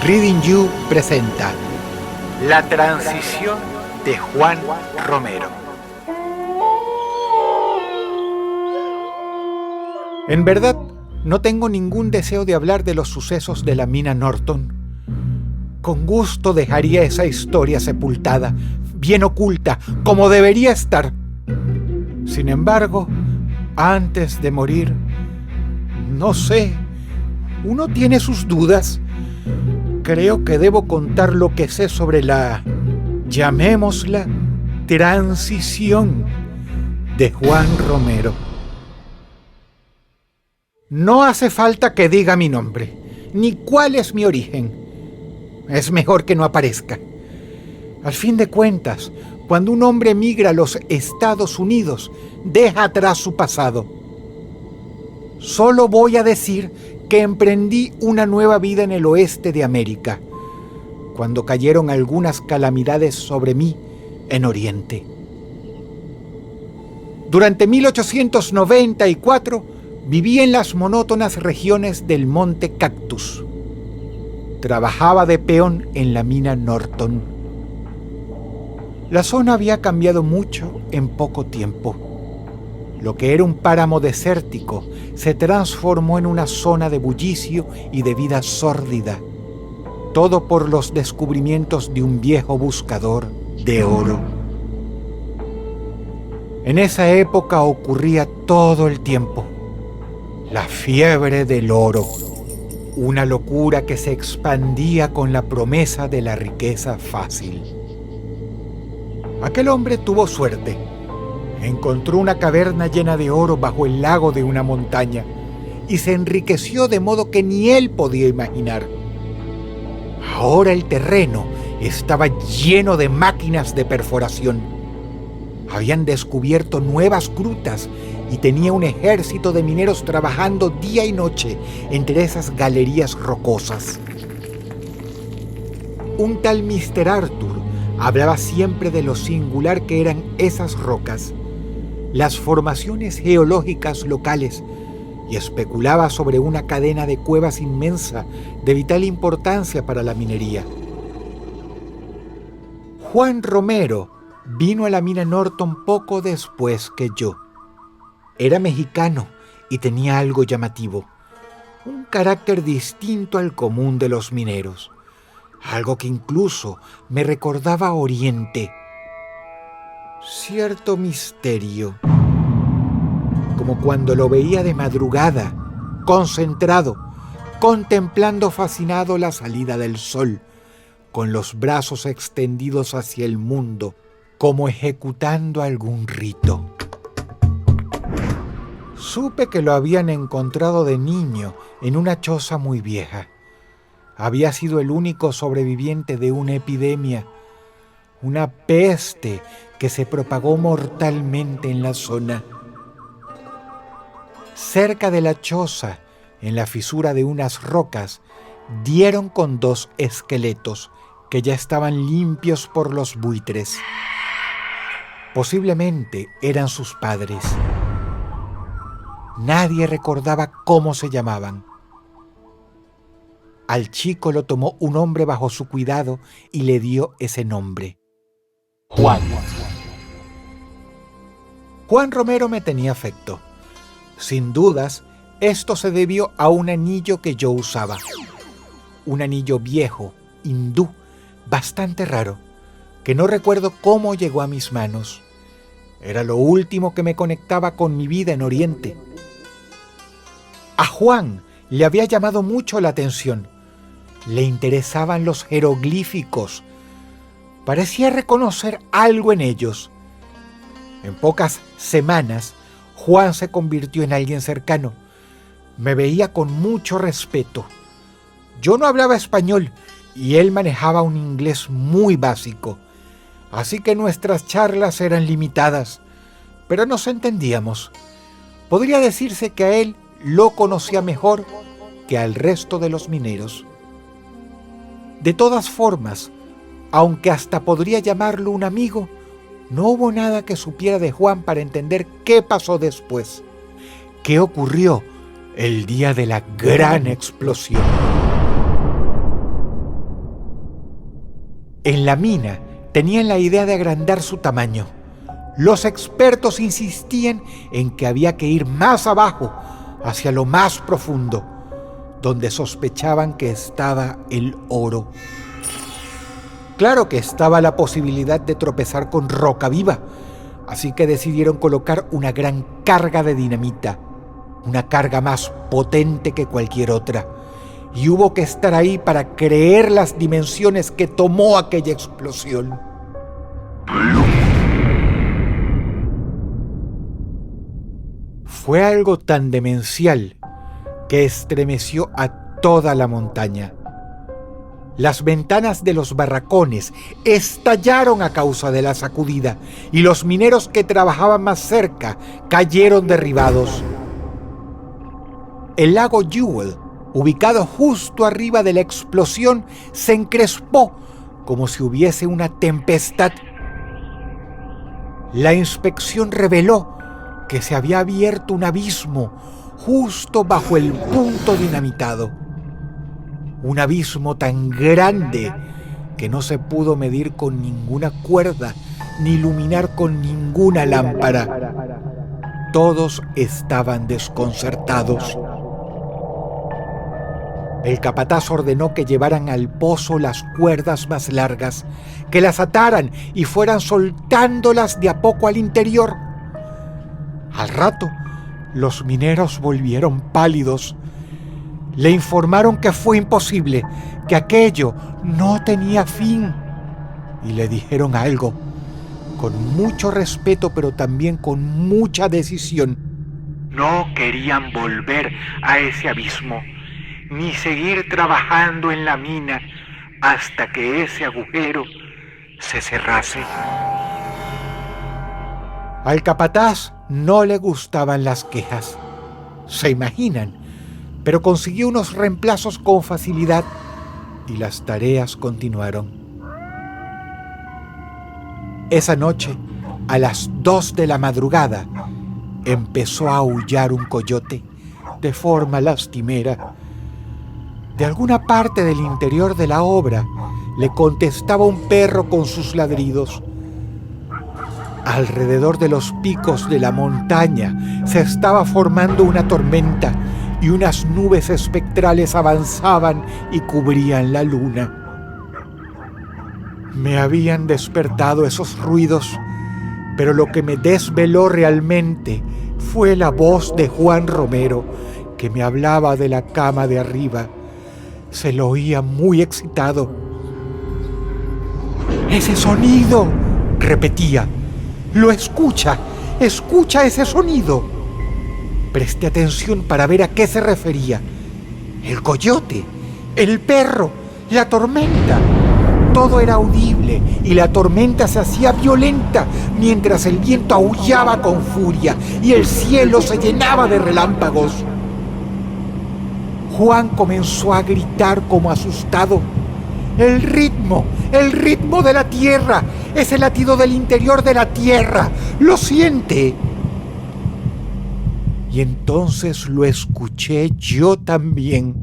Reading You presenta La transición de Juan Romero. En verdad, no tengo ningún deseo de hablar de los sucesos de la mina Norton. Con gusto dejaría esa historia sepultada, bien oculta, como debería estar. Sin embargo, antes de morir, no sé, uno tiene sus dudas. Creo que debo contar lo que sé sobre la, llamémosla, transición de Juan Romero. No hace falta que diga mi nombre, ni cuál es mi origen. Es mejor que no aparezca. Al fin de cuentas, cuando un hombre migra a los Estados Unidos, deja atrás su pasado. Solo voy a decir que emprendí una nueva vida en el oeste de América, cuando cayeron algunas calamidades sobre mí en Oriente. Durante 1894 viví en las monótonas regiones del Monte Cactus. Trabajaba de peón en la mina Norton. La zona había cambiado mucho en poco tiempo. Lo que era un páramo desértico se transformó en una zona de bullicio y de vida sórdida. Todo por los descubrimientos de un viejo buscador de oro. En esa época ocurría todo el tiempo la fiebre del oro, una locura que se expandía con la promesa de la riqueza fácil. Aquel hombre tuvo suerte. Encontró una caverna llena de oro bajo el lago de una montaña y se enriqueció de modo que ni él podía imaginar. Ahora el terreno estaba lleno de máquinas de perforación. Habían descubierto nuevas grutas y tenía un ejército de mineros trabajando día y noche entre esas galerías rocosas. Un tal Mr. Arthur hablaba siempre de lo singular que eran esas rocas, las formaciones geológicas locales, y especulaba sobre una cadena de cuevas inmensa de vital importancia para la minería. Juan Romero vino a la mina Norton poco después que yo. Era mexicano y tenía algo llamativo, un carácter distinto al común de los mineros, algo que incluso me recordaba a Oriente. Cierto misterio, como cuando lo veía de madrugada, concentrado, contemplando fascinado la salida del sol, con los brazos extendidos hacia el mundo, como ejecutando algún rito. Supe que lo habían encontrado de niño en una choza muy vieja. Había sido el único sobreviviente de una epidemia, una peste que se propagó mortalmente en la zona. Cerca de la choza, en la fisura de unas rocas, dieron con dos esqueletos que ya estaban limpios por los buitres. Posiblemente eran sus padres. Nadie recordaba cómo se llamaban. Al chico lo tomó un hombre bajo su cuidado y le dio ese nombre: Juan. Juan Romero me tenía afecto. Sin dudas, esto se debió a un anillo que yo usaba. Un anillo viejo, hindú, bastante raro, que no recuerdo cómo llegó a mis manos. Era lo último que me conectaba con mi vida en Oriente. A Juan le había llamado mucho la atención. Le interesaban los jeroglíficos. Parecía reconocer algo en ellos. En pocas semanas, Juan se convirtió en alguien cercano. Me veía con mucho respeto. Yo no hablaba español y él manejaba un inglés muy básico, así que nuestras charlas eran limitadas, pero nos entendíamos. Podría decirse que a él lo conocía mejor que al resto de los mineros. De todas formas, aunque hasta podría llamarlo un amigo, no hubo nada que supiera de Juan para entender qué pasó después, qué ocurrió el día de la gran explosión. En la mina tenían la idea de agrandar su tamaño. Los expertos insistían en que había que ir más abajo, hacia lo más profundo, donde sospechaban que estaba el oro. Claro que estaba la posibilidad de tropezar con roca viva, así que decidieron colocar una gran carga de dinamita, una carga más potente que cualquier otra, y hubo que estar ahí para creer las dimensiones que tomó aquella explosión. Fue algo tan demencial que estremeció a toda la montaña. Las ventanas de los barracones estallaron a causa de la sacudida y los mineros que trabajaban más cerca cayeron derribados. El lago Jewel, ubicado justo arriba de la explosión, se encrespó como si hubiese una tempestad. La inspección reveló que se había abierto un abismo justo bajo el punto dinamitado. Un abismo tan grande que no se pudo medir con ninguna cuerda ni iluminar con ninguna lámpara. Todos estaban desconcertados. El capataz ordenó que llevaran al pozo las cuerdas más largas, que las ataran y fueran soltándolas de a poco al interior. Al rato, los mineros volvieron pálidos. Le informaron que fue imposible, que aquello no tenía fin. Y le dijeron algo, con mucho respeto, pero también con mucha decisión. No querían volver a ese abismo, ni seguir trabajando en la mina hasta que ese agujero se cerrase. Al capataz no le gustaban las quejas. ¿Se imaginan? Pero consiguió unos reemplazos con facilidad y las tareas continuaron. Esa noche, a las 2 de la madrugada, empezó a aullar un coyote de forma lastimera. De alguna parte del interior de la obra le contestaba un perro con sus ladridos. Alrededor de los picos de la montaña se estaba formando una tormenta y unas nubes espectrales avanzaban y cubrían la luna. Me habían despertado esos ruidos, pero lo que me desveló realmente fue la voz de Juan Romero, que me hablaba de la cama de arriba. Se lo oía muy excitado. ¡Ese sonido!, repetía. ¡Lo escucha! ¡Escucha ese sonido! Presté atención para ver a qué se refería. El coyote, el perro, la tormenta. Todo era audible y la tormenta se hacía violenta mientras el viento aullaba con furia y el cielo se llenaba de relámpagos. Juan comenzó a gritar como asustado. ¡El ritmo de la tierra! ¡Es el latido del interior de la tierra! ¡Lo siente! Y entonces lo escuché yo también.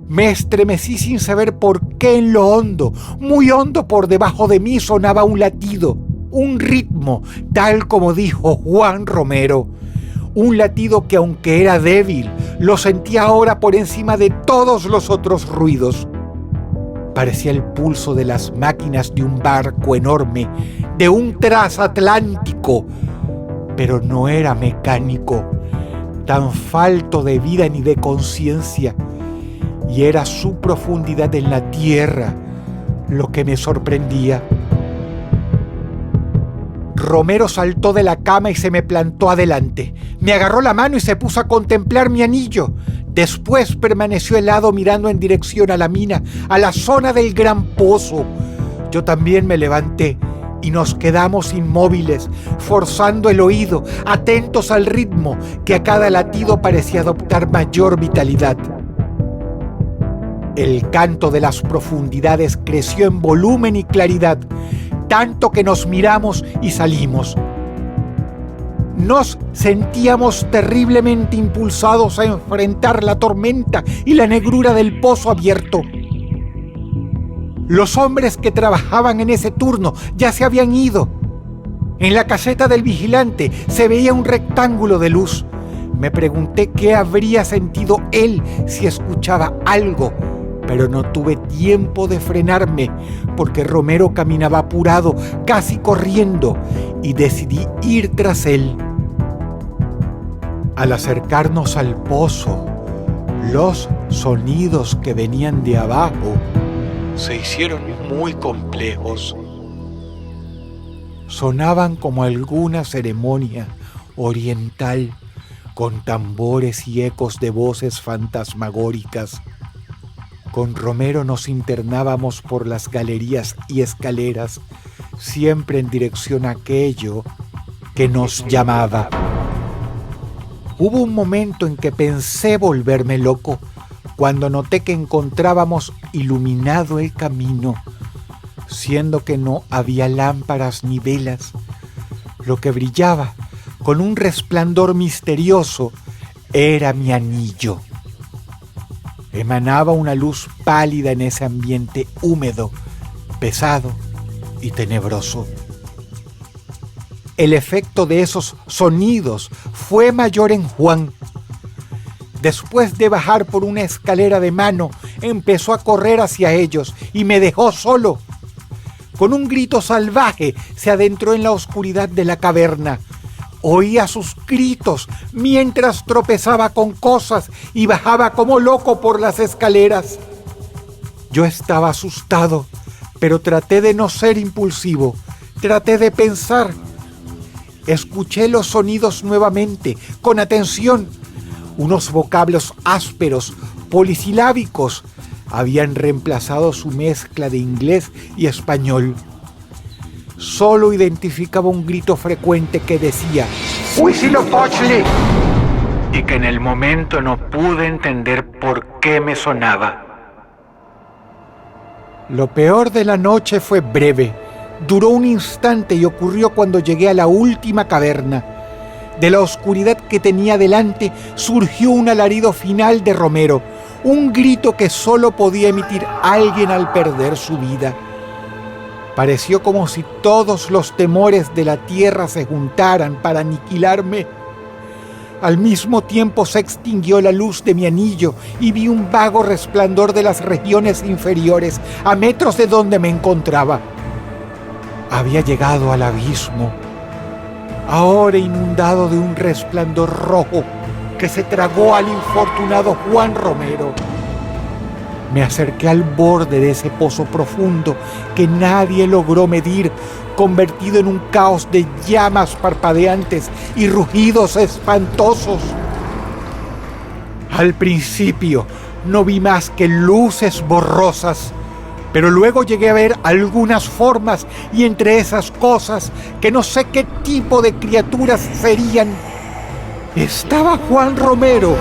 Me estremecí sin saber por qué en lo hondo, muy hondo por debajo de mí sonaba un latido, un ritmo, tal como dijo Juan Romero. Un latido que aunque era débil, lo sentía ahora por encima de todos los otros ruidos. Parecía el pulso de las máquinas de un barco enorme, de un transatlántico, pero no era mecánico, tan falto de vida ni de conciencia, y era su profundidad en la tierra lo que me sorprendía. Romero saltó de la cama y se me plantó adelante. Me agarró la mano y se puso a contemplar mi anillo. Después permaneció helado mirando en dirección a la mina, a la zona del gran pozo. Yo también me levanté y nos quedamos inmóviles, forzando el oído, atentos al ritmo que a cada latido parecía adoptar mayor vitalidad. El canto de las profundidades creció en volumen y claridad, tanto que nos miramos y salimos. Nos sentíamos terriblemente impulsados a enfrentar la tormenta y la negrura del pozo abierto. Los hombres que trabajaban en ese turno ya se habían ido. En la caseta del vigilante se veía un rectángulo de luz. Me pregunté qué habría sentido él si escuchaba algo, pero no tuve tiempo de frenarme porque Romero caminaba apurado, casi corriendo, y decidí ir tras él. Al acercarnos al pozo, los sonidos que venían de abajo se hicieron muy complejos. Sonaban como alguna ceremonia oriental, con tambores y ecos de voces fantasmagóricas. Con Romero nos internábamos por las galerías y escaleras, siempre en dirección a aquello que nos llamaba. Hubo un momento en que pensé volverme loco, cuando noté que encontrábamos iluminado el camino, siendo que no había lámparas ni velas. Lo que brillaba con un resplandor misterioso era mi anillo. Emanaba una luz pálida en ese ambiente húmedo, pesado y tenebroso. El efecto de esos sonidos fue mayor en Juan. Después de bajar por una escalera de mano, empezó a correr hacia ellos y me dejó solo. Con un grito salvaje se adentró en la oscuridad de la caverna. Oía sus gritos mientras tropezaba con cosas y bajaba como loco por las escaleras. Yo estaba asustado, pero traté de no ser impulsivo. Traté de pensar. Escuché los sonidos nuevamente, con atención. Unos vocablos ásperos, polisilábicos, habían reemplazado su mezcla de inglés y español. Solo identificaba un grito frecuente que decía "Huitzilopochtli", y que en el momento no pude entender por qué me sonaba. Lo peor de la noche fue breve. Duró un instante y ocurrió cuando llegué a la última caverna. De la oscuridad que tenía delante surgió un alarido final de Romero, un grito que solo podía emitir alguien al perder su vida. Pareció como si todos los temores de la tierra se juntaran para aniquilarme. Al mismo tiempo se extinguió la luz de mi anillo y vi un vago resplandor de las regiones inferiores, a metros de donde me encontraba. Había llegado al abismo, ahora inundado de un resplandor rojo que se tragó al infortunado Juan Romero. Me acerqué al borde de ese pozo profundo que nadie logró medir, convertido en un caos de llamas parpadeantes y rugidos espantosos. Al principio no vi más que luces borrosas, pero luego llegué a ver algunas formas, y entre esas cosas, que no sé qué tipo de criaturas serían, estaba Juan Romero.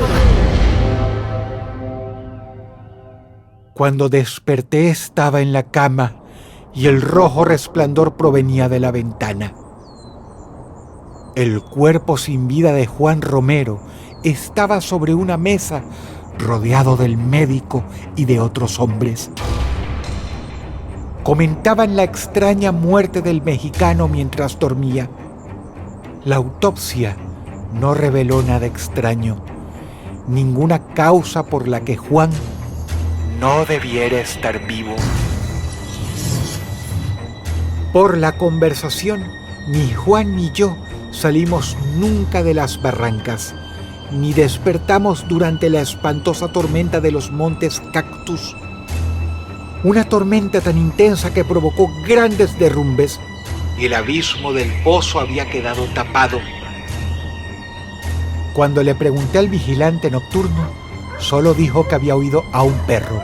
Cuando desperté estaba en la cama y el rojo resplandor provenía de la ventana. El cuerpo sin vida de Juan Romero estaba sobre una mesa, rodeado del médico y de otros hombres. Comentaban la extraña muerte del mexicano mientras dormía. La autopsia no reveló nada extraño, ninguna causa por la que Juan no debiera estar vivo. Por la conversación, ni Juan ni yo salimos nunca de las barrancas, ni despertamos durante la espantosa tormenta de los montes Cactus. Una tormenta tan intensa que provocó grandes derrumbes y el abismo del pozo había quedado tapado. Cuando le pregunté al vigilante nocturno, solo dijo que había oído a un perro,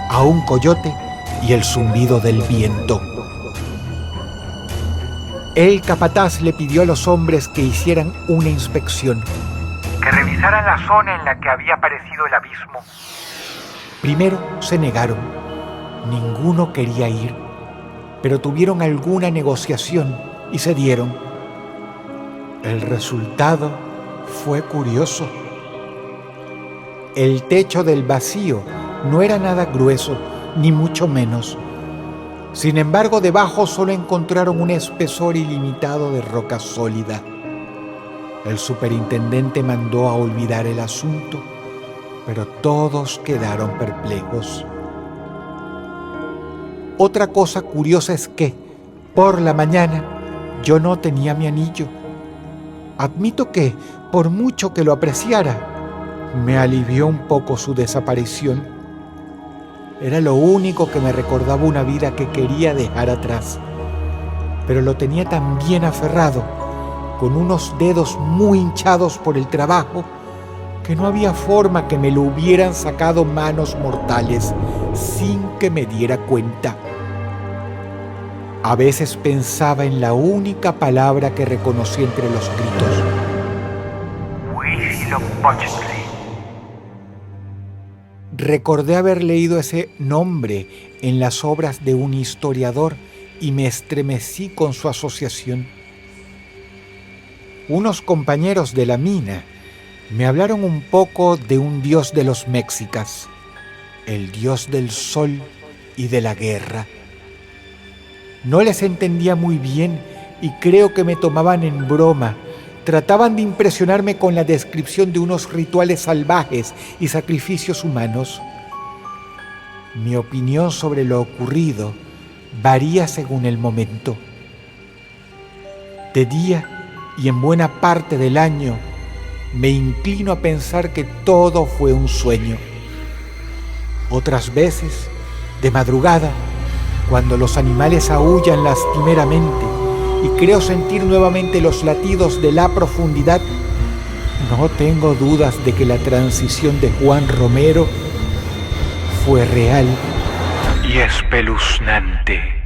a un coyote y el zumbido del viento. El capataz le pidió a los hombres que hicieran una inspección, que revisaran la zona en la que había aparecido el abismo. Primero se negaron. Ninguno quería ir, pero tuvieron alguna negociación y cedieron. El resultado fue curioso. El techo del vacío no era nada grueso, ni mucho menos. Sin embargo, debajo solo encontraron un espesor ilimitado de roca sólida. El superintendente mandó a olvidar el asunto, pero todos quedaron perplejos. Otra cosa curiosa es que, por la mañana, yo no tenía mi anillo. Admito que, por mucho que lo apreciara, me alivió un poco su desaparición. Era lo único que me recordaba una vida que quería dejar atrás, pero lo tenía tan bien aferrado, con unos dedos muy hinchados por el trabajo, que no había forma que me lo hubieran sacado manos mortales sin que me diera cuenta. A veces pensaba en la única palabra que reconocí entre los gritos: Huitzilopochtli. Recordé haber leído ese nombre en las obras de un historiador y me estremecí con su asociación. Unos compañeros de la mina me hablaron un poco de un dios de los mexicas, el dios del sol y de la guerra. No les entendía muy bien y creo que me tomaban en broma. Trataban de impresionarme con la descripción de unos rituales salvajes y sacrificios humanos. Mi opinión sobre lo ocurrido varía según el momento. De día y en buena parte del año me inclino a pensar que todo fue un sueño. Otras veces, de madrugada, cuando los animales aúllan lastimeramente y creo sentir nuevamente los latidos de la profundidad, no tengo dudas de que la transición de Juan Romero fue real y espeluznante.